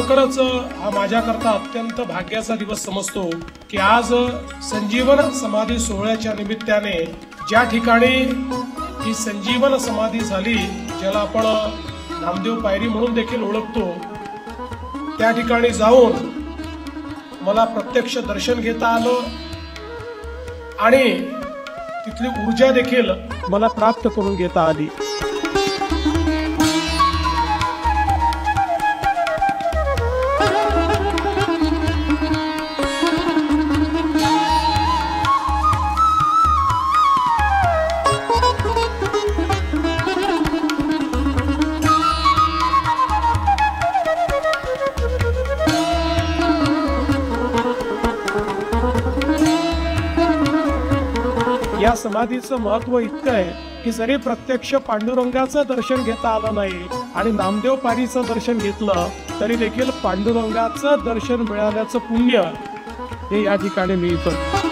खरोखरच हा माझ्याकरता अत्यंत भाग्याचा दिवस समजतो की आज संजीवन समाधी सोहळ्याच्या निमित्ताने ज्या ठिकाणी ही संजीवन समाधी झाली, ज्याला आपण नामदेव पायरी म्हणून देखील ओळखतो, त्या ठिकाणी जाऊन मला प्रत्यक्ष दर्शन घेता आलं आणि तिथली ऊर्जा देखील मला प्राप्त करून घेता आली। या समाधीचं महत्व इतकं आहे की जरी प्रत्यक्ष पांडुरंगाचं दर्शन घेता आलं नाही आणि नामदेव पायरीचं दर्शन घेतलं तरी देखील पांडुरंगाचं दर्शन मिळाल्याचं पुण्य हे या ठिकाणी मिळतं।